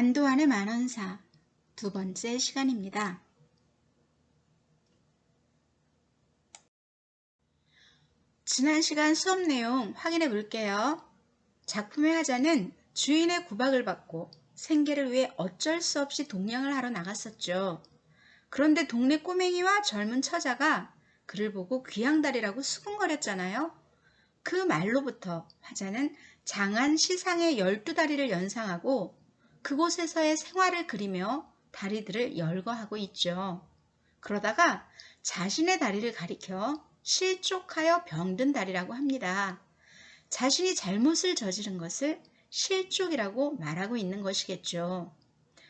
안도환의 만원사 두 번째 시간입니다. 지난 시간 수업 내용 확인해 볼게요. 작품의 화자는 주인의 구박을 받고 생계를 위해 어쩔 수 없이 동냥을 하러 나갔었죠. 그런데 동네 꼬맹이와 젊은 처자가 그를 보고 귀양다리라고 수군거렸잖아요. 그 말로부터 화자는 장안 시상의 12다리를 연상하고 그곳에서의 생활을 그리며 다리들을 열거하고 있죠. 그러다가 자신의 다리를 가리켜 실족하여 병든 다리라고 합니다. 자신이 잘못을 저지른 것을 실족이라고 말하고 있는 것이겠죠.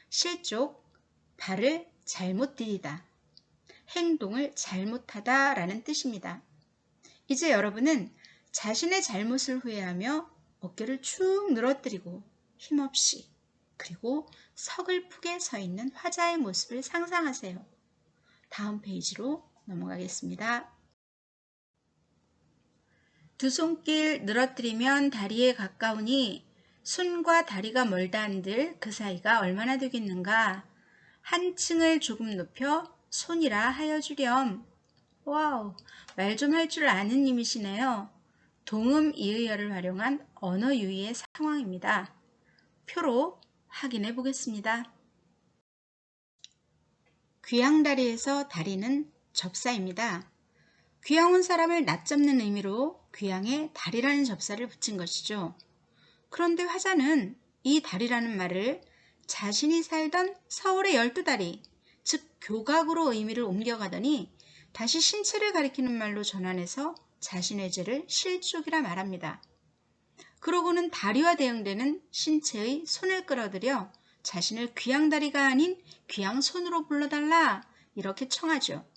실족, 발을 잘못 디디다, 행동을 잘못하다 라는 뜻입니다. 이제 여러분은 자신의 잘못을 후회하며 어깨를 축 늘어뜨리고 힘없이 그리고 서글프게 서 있는 화자의 모습을 상상하세요. 다음 페이지로 넘어가겠습니다. 두 손길 늘어뜨리면 다리에 가까우니 손과 다리가 멀다 한들 그 사이가 얼마나 되겠는가. 한층을 조금 높여 손이라 하여 주렴. 와우, 말 좀 할 줄 아는 님이시네요. 동음 이의어를 활용한 언어 유희의 상황입니다. 표로 확인해 보겠습니다. 귀양다리에서 다리는 접사입니다. 귀양 온 사람을 낮잡는 의미로 귀양에 다리라는 접사를 붙인 것이죠. 그런데 화자는 이 다리라는 말을 자신이 살던 서울의 12다리, 즉 교각으로 의미를 옮겨가더니 다시 신체를 가리키는 말로 전환해서 자신의 죄를 실족이라 말합니다. 그러고는 다리와 대응되는 신체의 손을 끌어들여 자신을 귀양다리가 아닌 귀양손으로 불러달라 이렇게 청하죠.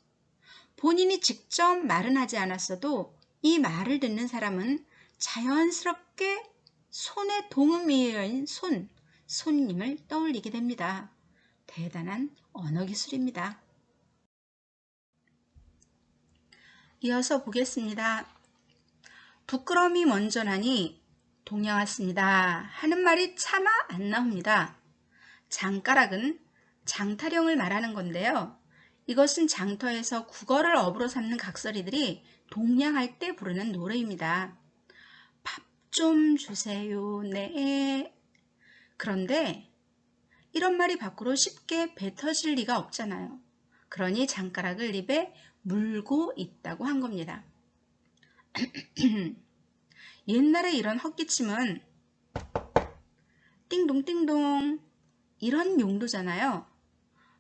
본인이 직접 말은 하지 않았어도 이 말을 듣는 사람은 자연스럽게 손의 동음이어인 손님을 떠올리게 됩니다. 대단한 언어 기술입니다. 이어서 보겠습니다. 부끄러움이 먼저 나니 동양 왔습니다 하는 말이 차마 안 나옵니다. 장가락은 장타령을 말하는 건데요. 이것은 장터에서 국어를 업으로 삼는 각설이들이 동냥할 때 부르는 노래입니다. 밥 좀 주세요. 네. 그런데 이런 말이 밖으로 쉽게 뱉어질 리가 없잖아요. 그러니 장가락을 입에 물고 있다고 한 겁니다. 옛날에 이런 헛기침은 띵동띵동 이런 용도잖아요.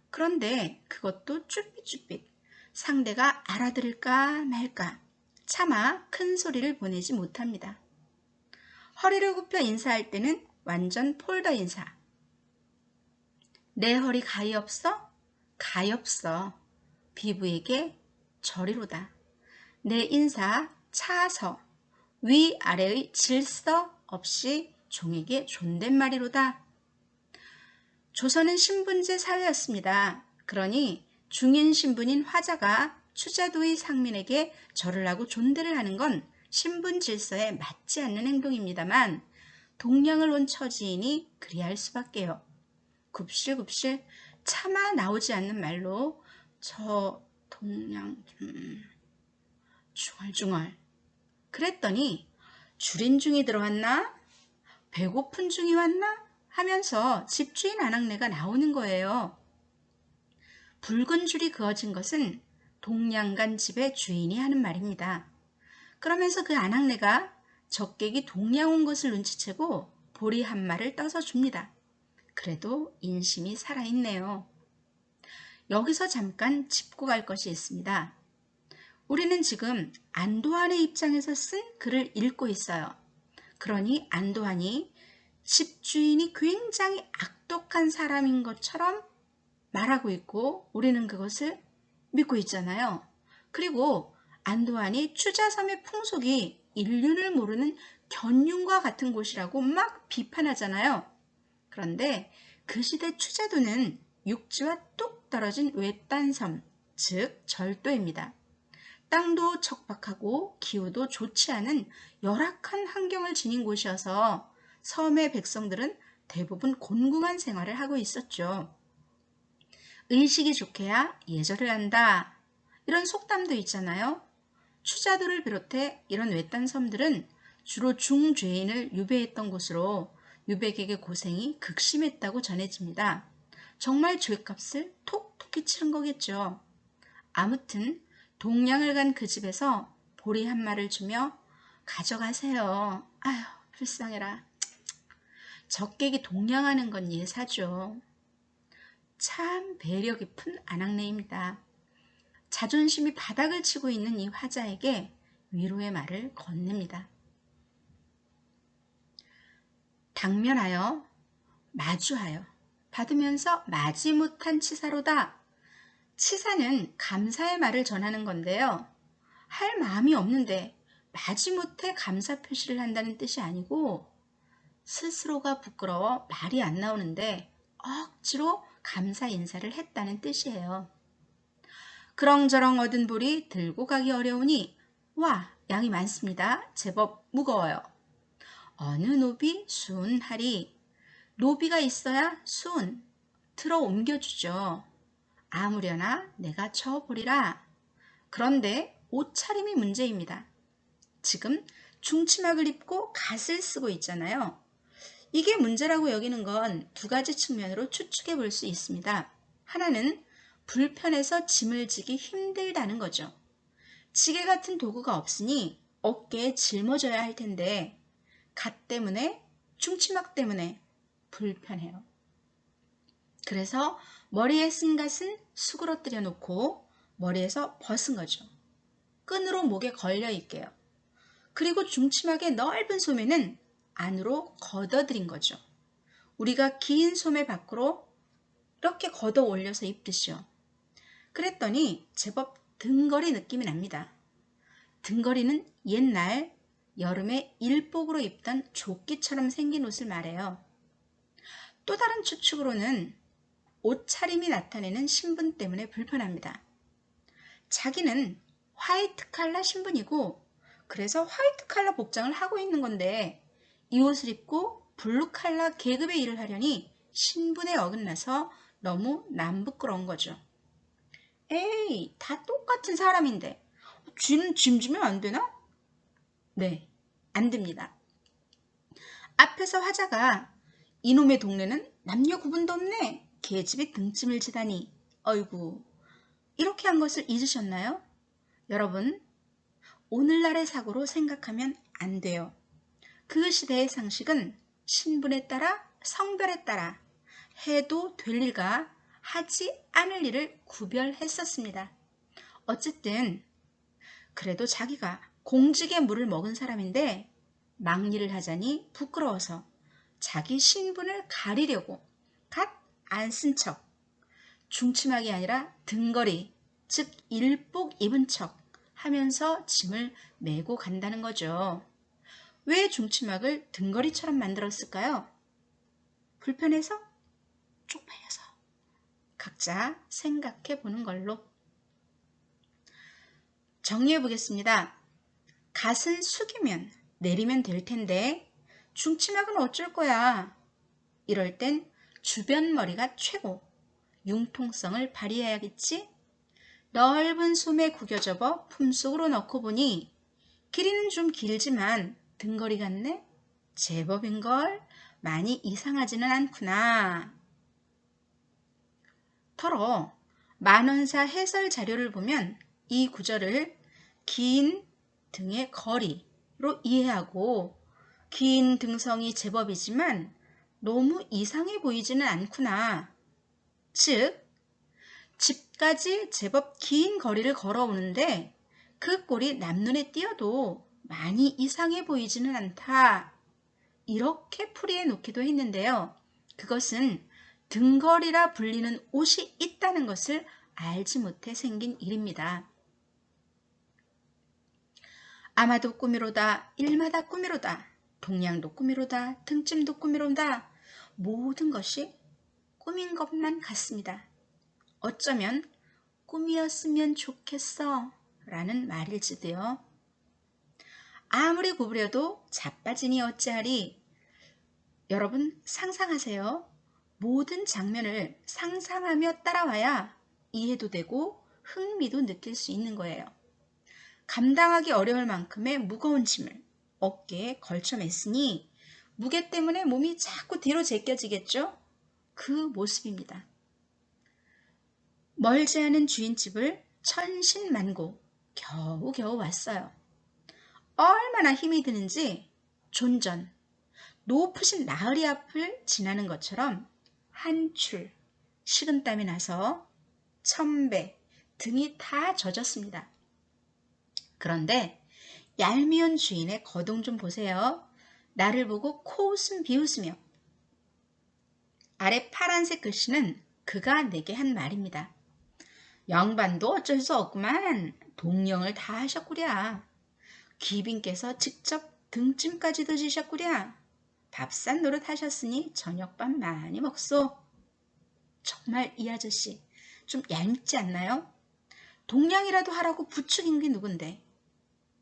그런데 그것도 쭈삣쭈삣 상대가 알아들을까 말까 차마 큰 소리를 보내지 못합니다. 허리를 굽혀 인사할 때는 완전 폴더 인사. 내 허리 가위 없어? 가위 없어. 비부에게 저리로다. 내 인사 차서 위아래의 질서 없이 종에게 존댓말이로다. 조선은 신분제 사회였습니다. 그러니 중인 신분인 화자가 추자도의 상민에게 절을 하고 존대를 하는 건 신분 질서에 맞지 않는 행동입니다만 동냥을 온 처지이니 그리할 수밖에요. 굽실굽실 차마 나오지 않는 말로 저 동냥 중얼중얼 그랬더니 줄인 중이 들어왔나? 배고픈 중이 왔나? 하면서 집주인 아낙네가 나오는 거예요. 붉은 줄이 그어진 것은 동냥간 집의 주인이 하는 말입니다. 그러면서 그 아낙네가 적객이 동냥 온 것을 눈치채고 보리 한 마를 떠서 줍니다. 그래도 인심이 살아있네요. 여기서 잠깐 짚고 갈 것이 있습니다. 우리는 지금 안도환의 입장에서 쓴 글을 읽고 있어요. 그러니 안도환이 집주인이 굉장히 악독한 사람인 것처럼 말하고 있고 우리는 그것을 믿고 있잖아요. 그리고 안도환이 추자섬의 풍속이 인륜을 모르는 견륜과 같은 곳이라고 막 비판하잖아요. 그런데 그 시대 추자도는 육지와 뚝 떨어진 외딴 섬, 즉 절도입니다. 땅도 척박하고 기후도 좋지 않은 열악한 환경을 지닌 곳이어서 섬의 백성들은 대부분 곤궁한 생활을 하고 있었죠. 의식이 좋게야 예절을 한다. 이런 속담도 있잖아요. 추자도를 비롯해 이런 외딴 섬들은 주로 중죄인을 유배했던 곳으로 유배객의 고생이 극심했다고 전해집니다. 정말 죄값을 톡톡히 치른 거겠죠. 아무튼 동양을 간 그 집에서 보리 한 마를 주며 가져가세요. 아휴 불쌍해라. 적객이 동양하는 건 예사죠. 참 배려 깊은 아낙네입니다. 자존심이 바닥을 치고 있는 이 화자에게 위로의 말을 건넵니다. 당면하여 마주하여 받으면서 마지못한 치사로다. 치사는 감사의 말을 전하는 건데요. 할 마음이 없는데 마지못해 감사 표시를 한다는 뜻이 아니고 스스로가 부끄러워 말이 안 나오는데 억지로 감사 인사를 했다는 뜻이에요. 그렁저렁 얻은 보리 들고 가기 어려우니 와 양이 많습니다. 제법 무거워요. 어느 노비 순하리. 노비가 있어야 순 들어 옮겨주죠. 아무려나 내가 쳐보리라. 그런데 옷차림이 문제입니다. 지금 중치막을 입고 갓을 쓰고 있잖아요. 이게 문제라고 여기는 건 두 가지 측면으로 추측해 볼 수 있습니다. 하나는 불편해서 짐을 지기 힘들다는 거죠. 지게 같은 도구가 없으니 어깨에 짊어져야 할 텐데 갓 때문에 중치막 때문에 불편해요. 그래서 머리에 쓴 갓은 수그러뜨려 놓고 머리에서 벗은 거죠. 끈으로 목에 걸려 있게요. 그리고 중치막의 넓은 소매는 안으로 걷어들인 거죠. 우리가 긴 소매 밖으로 이렇게 걷어 올려서 입듯이요. 그랬더니 제법 등걸이 느낌이 납니다. 등걸이는 옛날 여름에 일복으로 입던 조끼처럼 생긴 옷을 말해요. 또 다른 추측으로는 옷차림이 나타내는 신분 때문에 불편합니다. 자기는 화이트 칼라 신분이고 그래서 화이트 칼라 복장을 하고 있는 건데 이 옷을 입고 블루 칼라 계급의 일을 하려니 신분에 어긋나서 너무 남부끄러운 거죠. 에이, 다 똑같은 사람인데 쥐는 짐 주면 안 되나? 네, 안 됩니다. 앞에서 화자가 이놈의 동네는 남녀 구분도 없네. 계집이 등짐을 지다니. 어이구, 이렇게 한 것을 잊으셨나요? 여러분, 오늘날의 사고로 생각하면 안 돼요. 그 시대의 상식은 신분에 따라 성별에 따라 해도 될 일과 하지 않을 일을 구별했었습니다. 어쨌든 그래도 자기가 공직의 물을 먹은 사람인데 막일을 하자니 부끄러워서 자기 신분을 가리려고 갓 안 쓴 척, 중치막이 아니라 등걸이, 즉 일복 입은 척 하면서 짐을 메고 간다는 거죠. 왜 중치막을 등걸이처럼 만들었을까요? 불편해서? 쪽팔려서? 각자 생각해 보는 걸로. 정리해 보겠습니다. 갓은 숙이면 내리면 될 텐데 중치막은 어쩔 거야. 이럴 땐 주변 머리가 최고. 융통성을 발휘해야겠지? 넓은 소매 구겨 접어 품속으로 넣고 보니 길이는 좀 길지만 등걸이 같네? 제법인걸? 많이 이상하지는 않구나. 더러 만원사 해설 자료를 보면 이 구절을 긴 등의 거리로 이해하고 긴 등성이 제법이지만 너무 이상해 보이지는 않구나. 즉, 집까지 제법 긴 거리를 걸어오는데 그 꼴이 남눈에 띄어도 많이 이상해 보이지는 않다. 이렇게 풀이해 놓기도 했는데요. 그것은 등걸이라 불리는 옷이 있다는 것을 알지 못해 생긴 일입니다. 아마도 꿈이로다, 일마다 꿈이로다, 동양도 꿈이로다, 등짐도 꿈이로다, 모든 것이 꿈인 것만 같습니다. 어쩌면 꿈이었으면 좋겠어 라는 말일지도요. 아무리 구부려도 자빠지니 어찌하리. 여러분 상상하세요. 모든 장면을 상상하며 따라와야 이해도 되고 흥미도 느낄 수 있는 거예요. 감당하기 어려울 만큼의 무거운 짐을 어깨에 걸쳐 맸으니 무게 때문에 몸이 자꾸 뒤로 제껴지겠죠? 그 모습입니다. 멀지 않은 주인집을 천신만고 겨우겨우 왔어요. 얼마나 힘이 드는지 존전, 높으신 나으리 앞을 지나는 것처럼 한출 식은땀이 나서 천배 등이 다 젖었습니다. 그런데 얄미운 주인의 거동 좀 보세요. 나를 보고 코웃음 비웃으며 아래 파란색 글씨는 그가 내게 한 말입니다. 양반도 어쩔 수 없구만. 동령을 다 하셨구랴. 귀빈께서 직접 등짐까지도 지셨구랴. 밥산 노릇 하셨으니 저녁밥 많이 먹소. 정말 이 아저씨 좀 얄밉지 않나요? 동량이라도 하라고 부추긴 게 누군데.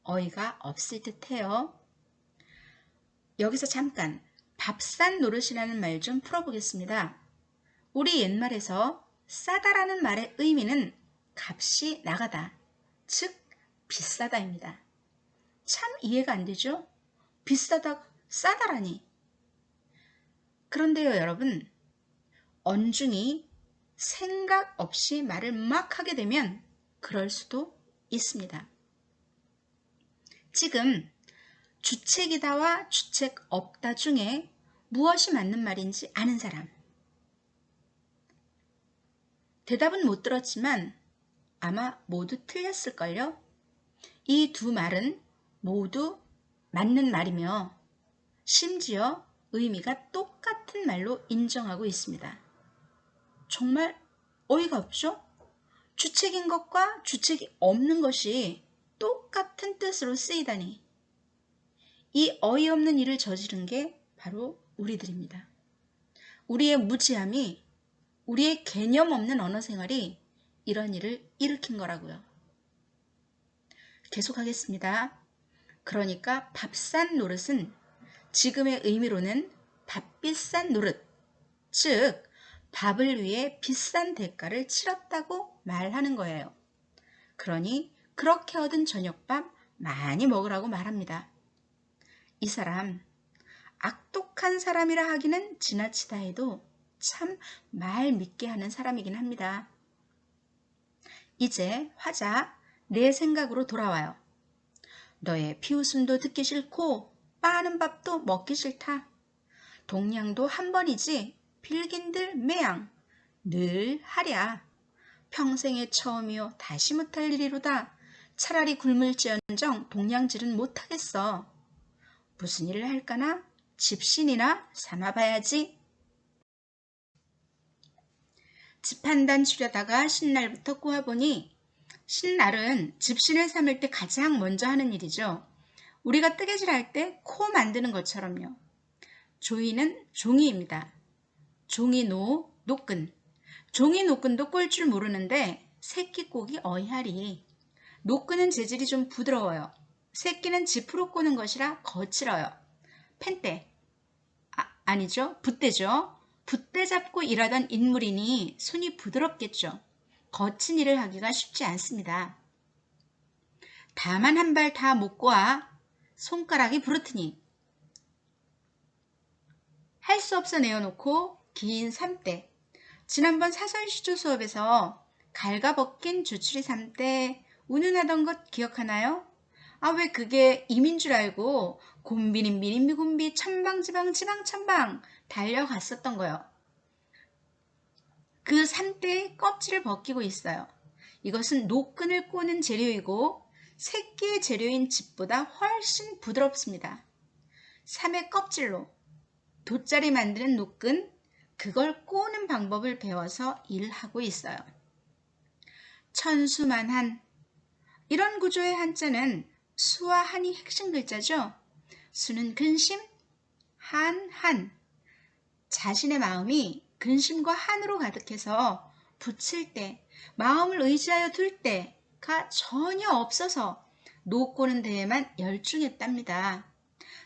어이가 없을 듯해요. 여기서 잠깐 밥산 노릇이라는 말 좀 풀어보겠습니다. 우리 옛말에서 싸다라는 말의 의미는 값이 나가다, 즉 비싸다입니다. 참 이해가 안 되죠? 비싸다, 싸다라니. 그런데요 여러분, 언중이 생각 없이 말을 막 하게 되면 그럴 수도 있습니다. 지금 주책이다와 주책 없다 중에 무엇이 맞는 말인지 아는 사람? 대답은 못 들었지만 아마 모두 틀렸을걸요? 이 두 말은 모두 맞는 말이며 심지어 의미가 똑같은 말로 인정하고 있습니다. 정말 어이가 없죠? 주책인 것과 주책이 없는 것이 똑같은 뜻으로 쓰이다니. 이 어이없는 일을 저지른 게 바로 우리들입니다. 우리의 무지함이, 우리의 개념 없는 언어 생활이 이런 일을 일으킨 거라고요. 계속하겠습니다. 그러니까 밥산 노릇은 지금의 의미로는 밥비싼 노릇, 즉 밥을 위해 비싼 대가를 치렀다고 말하는 거예요. 그러니 그렇게 얻은 저녁밥 많이 먹으라고 말합니다. 이 사람 악독한 사람이라 하기는 지나치다 해도 참 말 믿게 하는 사람이긴 합니다. 이제 화자 내 생각으로 돌아와요. 너의 비웃음도 듣기 싫고 빠는 밥도 먹기 싫다. 동량도 한 번이지 빌긴들 매양 늘 하랴. 평생의 처음이요 다시 못할 일이로다. 차라리 굶을지언정 동량질은 못하겠어. 무슨 일을 할까나? 집신이나 삼아봐야지. 집 한 단 추려다가 신날부터 꼬아보니 신날은 집신을 삼을 때 가장 먼저 하는 일이죠. 우리가 뜨개질할 때 코 만드는 것처럼요. 조이는 종이입니다. 종이 노끈. 종이 노끈도 꼴 줄 모르는데 새끼 꼬기 어이하리. 노끈은 재질이 좀 부드러워요. 새끼는 지프로 꼬는 것이라 거칠어요. 펜대. 아니죠. 붓대죠. 붓대 잡고 일하던 인물이니 손이 부드럽겠죠. 거친 일을 하기가 쉽지 않습니다. 다만 한 발 다 못 꼬아 손가락이 부르트니 할 수 없어 내어놓고 긴 삼대. 지난번 사설시조 수업에서 갈가벗긴 주추리 삼대 운운하던 것 기억하나요? 왜 그게 임인 줄 알고 곰비님 미림미 곰비 천방지방 지방천방 달려갔었던 거요. 그 삼대의 껍질을 벗기고 있어요. 이것은 노끈을 꼬는 재료이고 새끼의 재료인 짚보다 훨씬 부드럽습니다. 삼의 껍질로 돗자리 만드는 노끈, 그걸 꼬는 방법을 배워서 일하고 있어요. 천수만한, 이런 구조의 한자는 수와 한이 핵심 글자죠. 수는 근심, 한. 자신의 마음이 근심과 한으로 가득해서 붙일 때, 마음을 의지하여 둘 때가 전혀 없어서 노 꼬는 데에만 열중했답니다.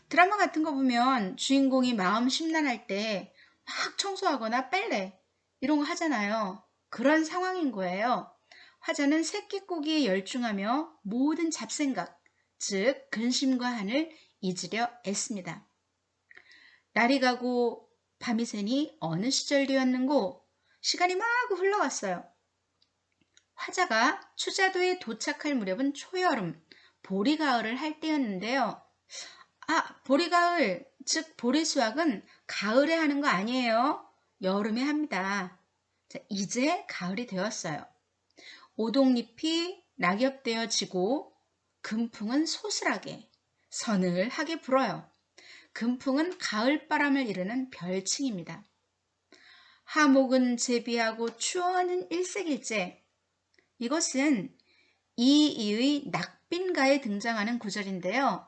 드라마 같은 거 보면 주인공이 마음 심란할 때 막 청소하거나 빨래 이런 거 하잖아요. 그런 상황인 거예요. 화자는 새끼꼬기에 열중하며 모든 잡생각, 즉 근심과 한을 잊으려 애씁니다. 날이 가고 밤이 새니 어느 시절 되었는고 시간이 막 흘러갔어요. 화자가 추자도에 도착할 무렵은 초여름, 보리가을을 할 때였는데요. 보리가을, 즉 보리수확은 가을에 하는 거 아니에요. 여름에 합니다. 자, 이제 가을이 되었어요. 오동잎이 낙엽되어 지고 금풍은 소슬하게, 서늘하게 불어요. 금풍은 가을바람을 이르는 별칭입니다. 하목은 제비하고 추워하는 일색일제. 이것은 이이의 낙빈가에 등장하는 구절인데요.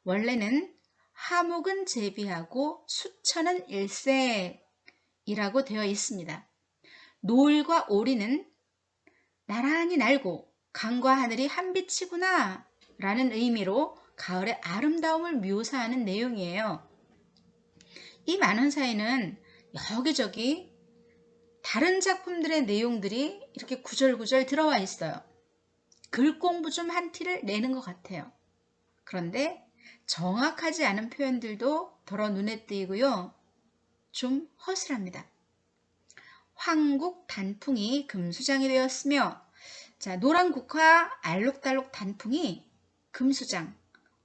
원래는 하목은 제비하고 수천은 일색이라고 되어 있습니다. 노을과 오리는 나란히 날고 강과 하늘이 한빛이구나 라는 의미로 가을의 아름다움을 묘사하는 내용이에요. 이 만원사에는 여기저기 다른 작품들의 내용들이 이렇게 구절구절 들어와 있어요. 글 공부 좀 한 티를 내는 것 같아요. 그런데 정확하지 않은 표현들도 더러 눈에 띄고요. 좀 허술합니다. 황국 단풍이 금수장이 되었으며, 자, 노란 국화 알록달록 단풍이 금수장,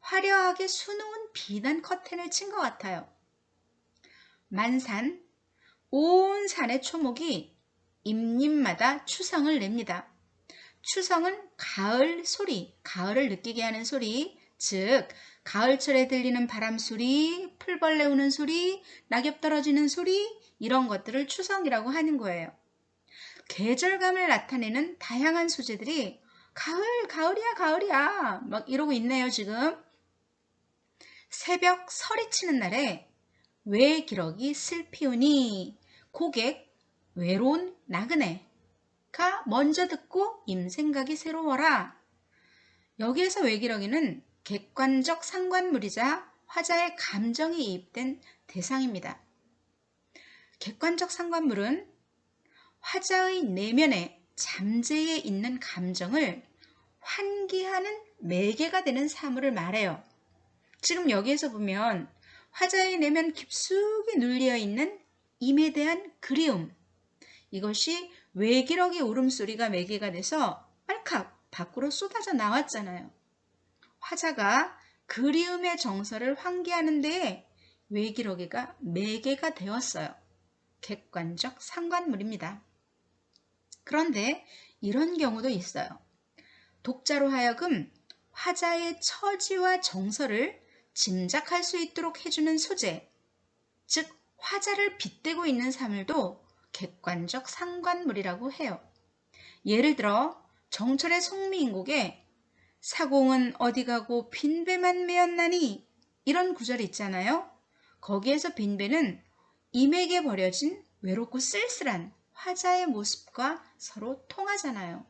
화려하게 수놓은 비단 커튼을 친 것 같아요. 만산, 온 산의 초목이 잎잎마다 추성을 냅니다. 추성은 가을 소리, 가을을 느끼게 하는 소리, 즉 가을철에 들리는 바람 소리, 풀벌레 우는 소리, 낙엽 떨어지는 소리, 이런 것들을 추성이라고 하는 거예요. 계절감을 나타내는 다양한 소재들이 가을, 가을이야, 가을이야 막 이러고 있네요, 지금. 새벽 서리치는 날에 왜 기러기 슬피우니 고객 외로운 나그네가 먼저 듣고 임생각이 새로워라. 여기에서 외기러기는 객관적 상관물이자 화자의 감정이 이입된 대상입니다. 객관적 상관물은 화자의 내면에 잠재해 있는 감정을 환기하는 매개가 되는 사물을 말해요. 지금 여기에서 보면 화자의 내면 깊숙이 눌려 있는 임에 대한 그리움, 이것이 외기러기 울음소리가 매개가 돼서 빨칵 밖으로 쏟아져 나왔잖아요. 화자가 그리움의 정서를 환기하는 데에 외기러기가 매개가 되었어요. 객관적 상관물입니다. 그런데 이런 경우도 있어요. 독자로 하여금 화자의 처지와 정서를 짐작할 수 있도록 해주는 소재, 즉 화자를 빗대고 있는 사물도 객관적 상관물이라고 해요. 예를 들어 정철의 송미인곡에 사공은 어디 가고 빈배만 메었나니 이런 구절이 있잖아요. 거기에서 빈배는 임에게 버려진 외롭고 쓸쓸한 화자의 모습과 서로 통하잖아요.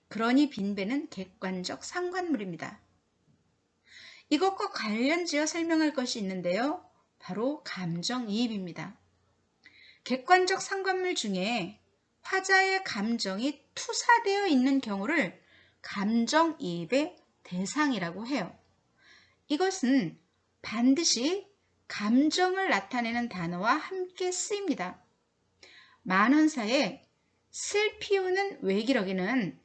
그러니 빈배는 객관적 상관물입니다. 이것과 관련지어 설명할 것이 있는데요. 바로 감정이입입니다. 객관적 상관물 중에 화자의 감정이 투사되어 있는 경우를 감정이입의 대상이라고 해요. 이것은 반드시 감정을 나타내는 단어와 함께 쓰입니다. 만원사의 슬피우는 외기러기는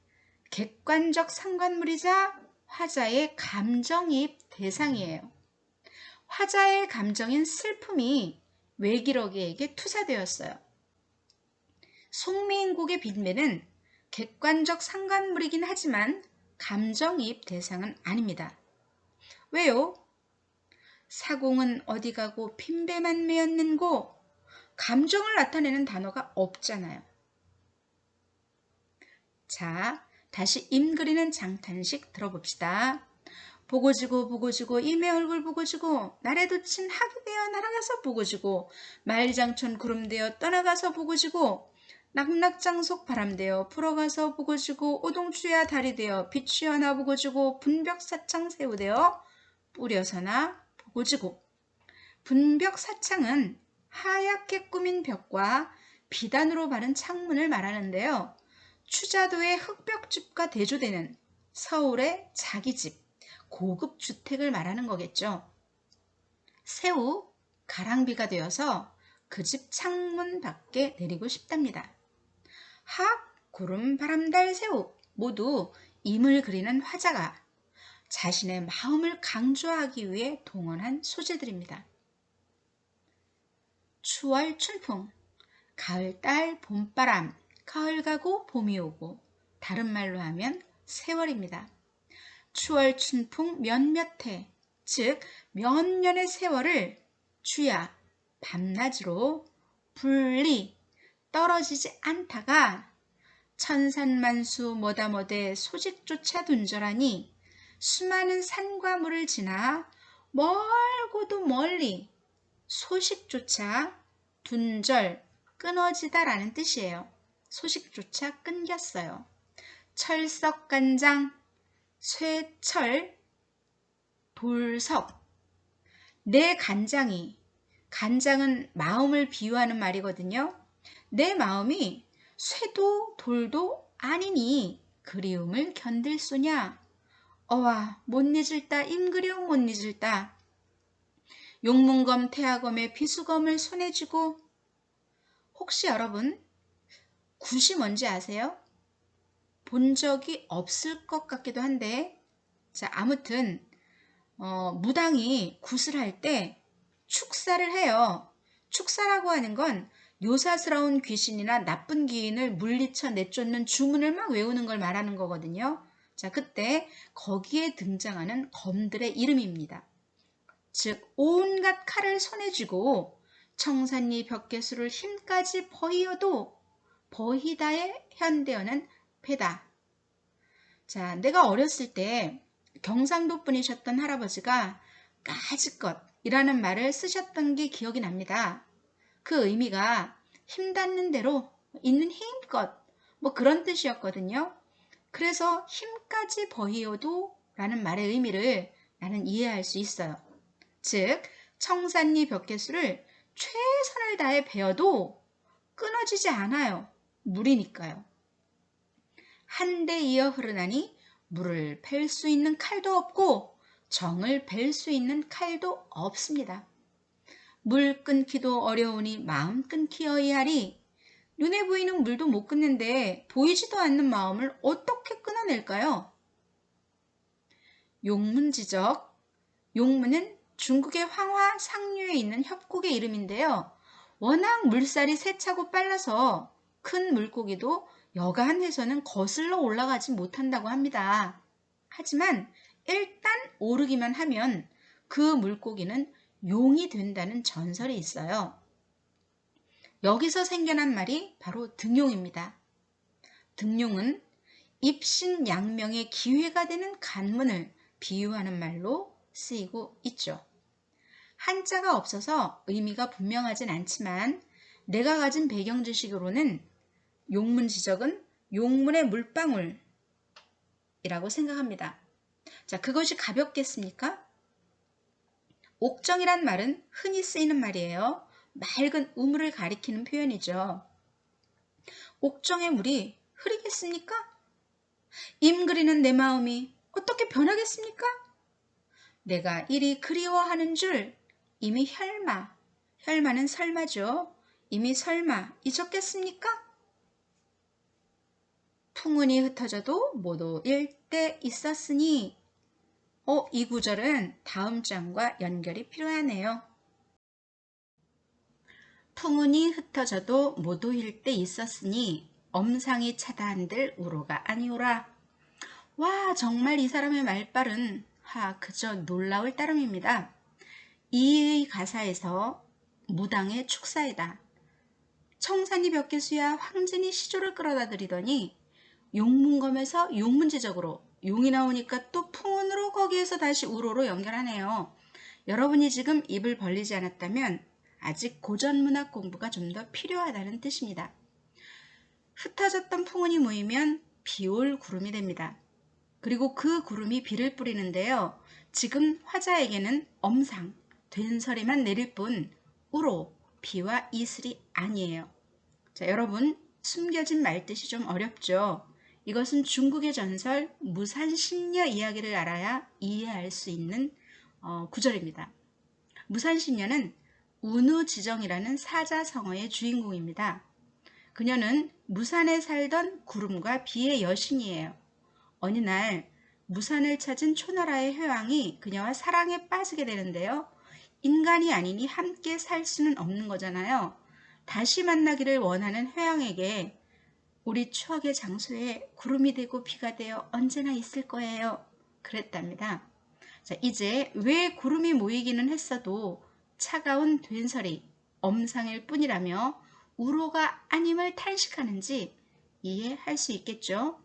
객관적 상관물이자 화자의 감정이입 대상이에요. 화자의 감정인 슬픔이 외기러기에게 투사되었어요. 송미인곡의 빈배는 객관적 상관물이긴 하지만 감정이입 대상은 아닙니다. 왜요? 사공은 어디 가고 빈배만 메었는고 감정을 나타내는 단어가 없잖아요. 자, 다시 임 그리는 장탄식 들어봅시다. 보고지고 보고지고 임의 얼굴 보고지고 날에 돋친 학이 되어 날아가서 보고지고 만리장천 구름 되어 떠나가서 보고지고 낙낙장속 바람 되어 불어가서 보고지고 오동추야 다리 되어 비추어나 보고지고 분벽사창 새우 되어 뿌려서나 보고지고 분벽 사창은 하얗게 꾸민 벽과 비단으로 바른 창문을 말하는데요. 추자도의 흑벽집과 대조되는 서울의 자기집, 고급 주택을 말하는 거겠죠. 새우, 가랑비가 되어서 그 집 창문 밖에 내리고 싶답니다. 학, 구름, 바람, 달, 새우 모두 임을 그리는 화자가 자신의 마음을 강조하기 위해 동원한 소재들입니다. 추월 춘풍, 가을, 딸, 봄바람, 가을 가고 봄이 오고, 다른 말로 하면 세월입니다. 추월 춘풍 몇몇 해, 즉 몇 년의 세월을 주야 밤낮으로 분리 떨어지지 않다가 천산만수 뭐다뭐대 소식조차 둔절하니 수많은 산과 물을 지나 멀고도 멀리 소식조차 둔절 끊어지다라는 뜻이에요. 소식조차 끊겼어요. 철석간장, 쇠철, 돌석. 내 간장이, 간장은 마음을 비유하는 말이거든요. 내 마음이 쇠도 돌도 아니니 그리움을 견딜 소냐. 어와 못 잊을다 임그리움 못 잊을다. 용문검 태하검의 비수검을 손에 쥐고. 혹시 여러분 굿이 뭔지 아세요? 본 적이 없을 것 같기도 한데, 자, 아무튼 무당이 굿을 할 때 축사를 해요. 축사라고 하는 건 요사스러운 귀신이나 나쁜 기인을 물리쳐 내쫓는 주문을 막 외우는 걸 말하는 거거든요. 자, 그때 거기에 등장하는 검들의 이름입니다. 즉 온갖 칼을 손에 쥐고 청산리 벽개수를 힘까지 버이어도 버히다의 현대어는 패다. 자, 내가 어렸을 때 경상도 분이셨던 할아버지가 까짓것이라는 말을 쓰셨던 게 기억이 납니다. 그 의미가 힘닿는 대로 있는 힘껏 뭐 그런 뜻이었거든요. 그래서 힘까지 버히어도 라는 말의 의미를 나는 이해할 수 있어요. 즉 청산리 벽개수를 최선을 다해 베어도 끊어지지 않아요. 물이니까요. 한데 이어 흐르나니 물을 팰 수 있는 칼도 없고 정을 벨 수 있는 칼도 없습니다. 물 끊기도 어려우니 마음 끊기어이하리. 눈에 보이는 물도 못 끊는데 보이지도 않는 마음을 어떻게 끊어낼까요? 용문지적. 용문은 중국의 황화 상류에 있는 협곡의 이름인데요. 워낙 물살이 세차고 빨라서 큰 물고기도 여간해서는 거슬러 올라가지 못한다고 합니다. 하지만 일단 오르기만 하면 그 물고기는 용이 된다는 전설이 있어요. 여기서 생겨난 말이 바로 등용입니다. 등용은 입신양명의 기회가 되는 간문을 비유하는 말로 쓰이고 있죠. 한자가 없어서 의미가 분명하진 않지만 내가 가진 배경 지식으로는 용문지적은 용문의 물방울이라고 생각합니다. 자, 그것이 가볍겠습니까? 옥정이란 말은 흔히 쓰이는 말이에요. 맑은 우물을 가리키는 표현이죠. 옥정의 물이 흐리겠습니까? 임그리는 내 마음이 어떻게 변하겠습니까? 내가 이리 그리워하는 줄 이미 혈마는 설마죠. 이미 설마 잊었겠습니까? 풍운이 흩어져도 모두 일때 있었으니. 이 구절은 다음 장과 연결이 필요하네요. 풍운이 흩어져도 모두 일때 있었으니 엄상이 차다한들 우로가 아니오라. 와, 정말 이 사람의 말발은 그저 놀라울 따름입니다. 이 가사에서 무당의 축사이다. 청산리 벽개수야 황진이 시조를 끌어다 드리더니 용문검에서 용문지적으로 용이 나오니까 또 풍운으로 거기에서 다시 우로로 연결하네요. 여러분이 지금 입을 벌리지 않았다면 아직 고전문학 공부가 좀 더 필요하다는 뜻입니다. 흩어졌던 풍운이 모이면 비올 구름이 됩니다. 그리고 그 구름이 비를 뿌리는데요. 지금 화자에게는 엄상, 된설이만 내릴 뿐 우로, 비와 이슬이 아니에요. 자, 여러분, 숨겨진 말뜻이 좀 어렵죠? 이것은 중국의 전설 무산신녀 이야기를 알아야 이해할 수 있는 구절입니다. 무산신녀는 운우지정이라는 사자성어의 주인공입니다. 그녀는 무산에 살던 구름과 비의 여신이에요. 어느 날 무산을 찾은 초나라의 회왕이 그녀와 사랑에 빠지게 되는데요. 인간이 아니니 함께 살 수는 없는 거잖아요. 다시 만나기를 원하는 회왕에게 우리 추억의 장소에 구름이 되고 비가 되어 언제나 있을 거예요. 그랬답니다. 자, 이제 왜 구름이 모이기는 했어도 차가운 된설이 엄상일 뿐이라며 우로가 아님을 탄식하는지 이해할 수 있겠죠?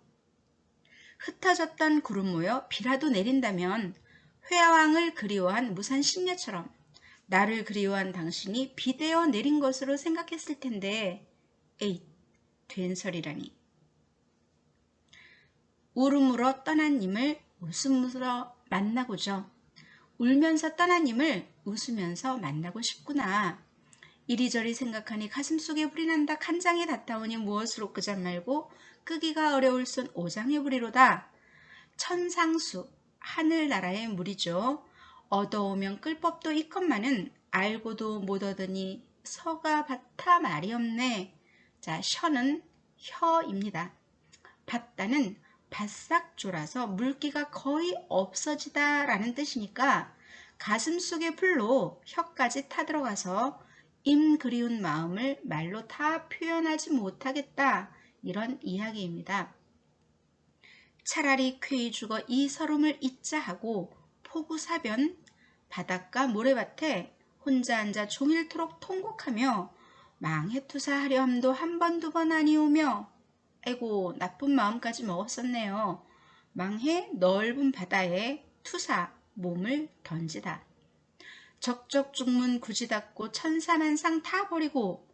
흩어졌던 구름 모여 비라도 내린다면 회왕을 그리워한 무산신녀처럼 나를 그리워한 당신이 비되어 내린 것으로 생각했을 텐데 에잇, 된설이라니. 울음으로 떠난 님을 웃음으로 만나고죠. 울면서 떠난 님을 웃으면서 만나고 싶구나. 이리저리 생각하니 가슴속에 불이 난다. 간장에 닿다오니 무엇으로 끄자 말고 끄기가 어려울 순 오장의 불이로다. 천상수, 하늘나라의 물이죠. 얻어오면 끌 법도 있건만은 알고도 못 얻으니 서가 밭타 말이 없네. 자, 셔는 혀입니다. 밭다는 바싹 졸아서 물기가 거의 없어지다 라는 뜻이니까 가슴 속의 불로 혀까지 타들어가서 임 그리운 마음을 말로 다 표현하지 못하겠다, 이런 이야기입니다. 차라리 쾌히 죽어 이 서름을 잊자 하고 포구사변 바닷가 모래밭에 혼자 앉아 종일토록 통곡하며 망해투사하려 함도 한 번 두 번 아니오며 아이고 나쁜 마음까지 먹었었네요. 망해 넓은 바다에 투사 몸을 던지다. 적적 중문 굳이 닫고 천사만상 다 버리고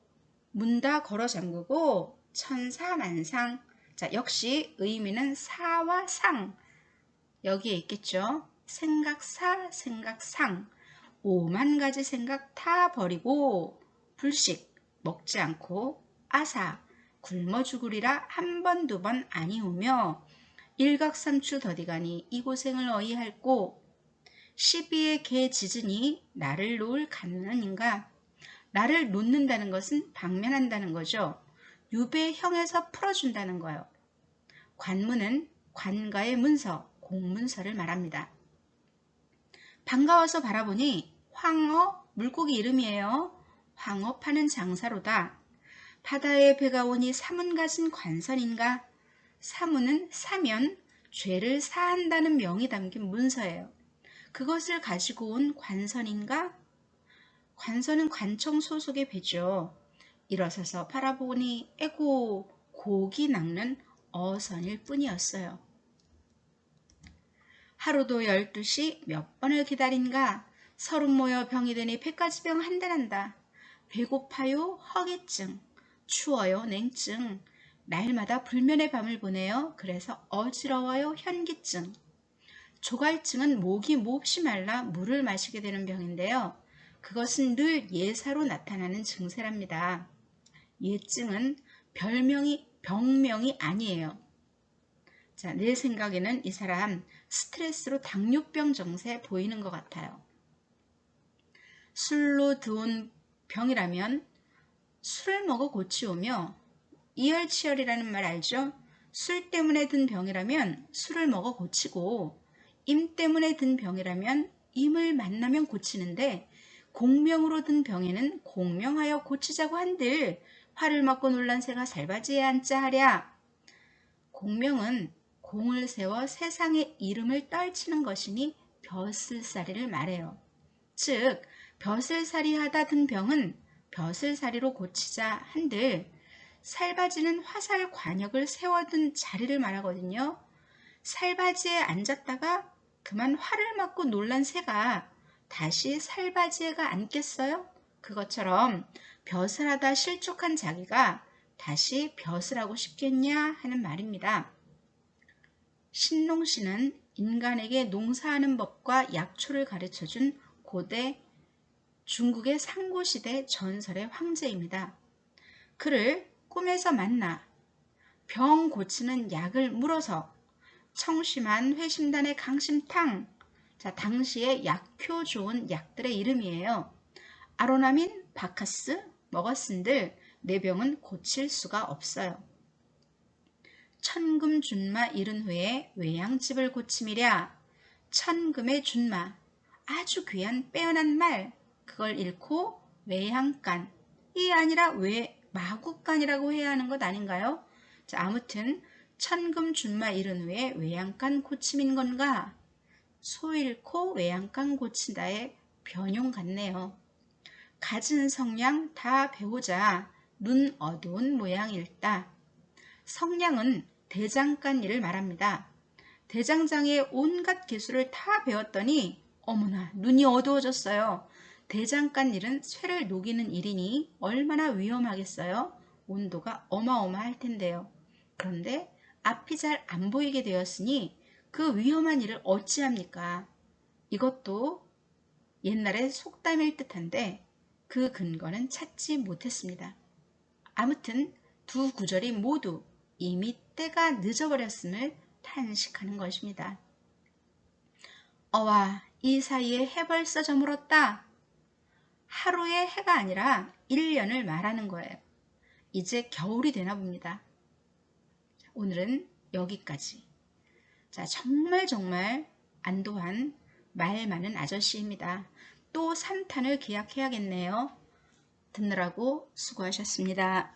문 다 걸어 잠그고 천사만상. 자, 역시 의미는 사와 상 여기에 있겠죠. 생각사 생각상 5만 가지 생각 다 버리고 불식 먹지 않고 아사 굶어 죽으리라 한 번 두 번 아니오며 일각삼추 더디가니 이 고생을 어이할꼬 12의 개 짖으니 나를 놓을 가능한인가. 나를 놓는다는 것은 방면한다는 거죠. 유배형에서 풀어준다는 거예요. 관문은 관가의 문서, 공문서를 말합니다. 반가워서 바라보니 황어, 물고기 이름이에요. 황어 파는 장사로다. 바다에 배가 오니 사문 가진 관선인가. 사문은 사면, 죄를 사한다는 명이 담긴 문서예요. 그것을 가지고 온 관선인가? 관선은 관청 소속의 배죠. 일어서서 바라보니 에고 고기 낚는 어선일 뿐이었어요. 하루도 12시 몇 번을 기다린가. 서른 모여 병이 되니 배까지 병 한대 난다. 배고파요 허기증, 추워요 냉증, 날마다 불면의 밤을 보내요. 그래서 어지러워요 현기증. 조갈증은 목이 몹시 말라 물을 마시게 되는 병인데요. 그것은 늘 예사로 나타나는 증세랍니다. 예증은 병명이 아니에요. 자, 내 생각에는 이 사람 스트레스로 당뇨병 증세 보이는 것 같아요. 술로 드온 병이라면 술을 먹어 고치오며 이열치열이라는 말 알죠? 술 때문에 든 병이라면 술을 먹어 고치고 임 때문에 든 병이라면 임을 만나면 고치는데 공명으로 든 병에는 공명하여 고치자고 한들 화를 먹고 놀란 새가 살바지에 앉자 하랴. 공명은 공을 세워 세상의 이름을 떨치는 것이니 벼슬살이를 말해요. 즉 벼슬살이 하다 든 병은 벼슬살이로 고치자 한들 살바지는 화살 관역을 세워둔 자리를 말하거든요. 살바지에 앉았다가 그만 화를 맞고 놀란 새가 다시 살바지에가 앉겠어요? 그것처럼 벼슬하다 실족한 자기가 다시 벼슬하고 싶겠냐 하는 말입니다. 신농시는 인간에게 농사하는 법과 약초를 가르쳐준 고대 중국의 상고시대 전설의 황제입니다. 그를 꿈에서 만나 병 고치는 약을 물어서 청심한 회심단의 강심탕, 자, 당시에 약효 좋은 약들의 이름이에요. 아로나민, 바카스, 머거슨들 네 병은 고칠 수가 없어요. 천금 준마 이른 후에 외양집을 고침이랴. 천금의 준마, 아주 귀한 빼어난 말, 그걸 잃고 외양간, 이 아니라 마구간이라고 해야 하는 것 아닌가요? 자, 아무튼 천금 준마 이른 후에 외양간 고침인 건가? 소 잃고 외양간 고친다의 변용 같네요. 갖은 성냥 다 배우자 눈 어두운 모양일다. 성냥은 대장간 일을 말합니다. 대장장의 온갖 기술을 다 배웠더니 어머나 눈이 어두워졌어요. 대장간 일은 쇠를 녹이는 일이니 얼마나 위험하겠어요? 온도가 어마어마할 텐데요. 그런데 앞이 잘 안 보이게 되었으니 그 위험한 일을 어찌합니까? 이것도 옛날의 속담일 듯한데 그 근거는 찾지 못했습니다. 아무튼 두 구절이 모두 이미 때가 늦어버렸음을 탄식하는 것입니다. 어와, 이 사이에 해 벌써 저물었다. 하루의 해가 아니라 1년을 말하는 거예요. 이제 겨울이 되나 봅니다. 오늘은 여기까지. 자, 정말 안도한 말 많은 아저씨입니다. 또 3탄을 기약해야겠네요. 듣느라고 수고하셨습니다.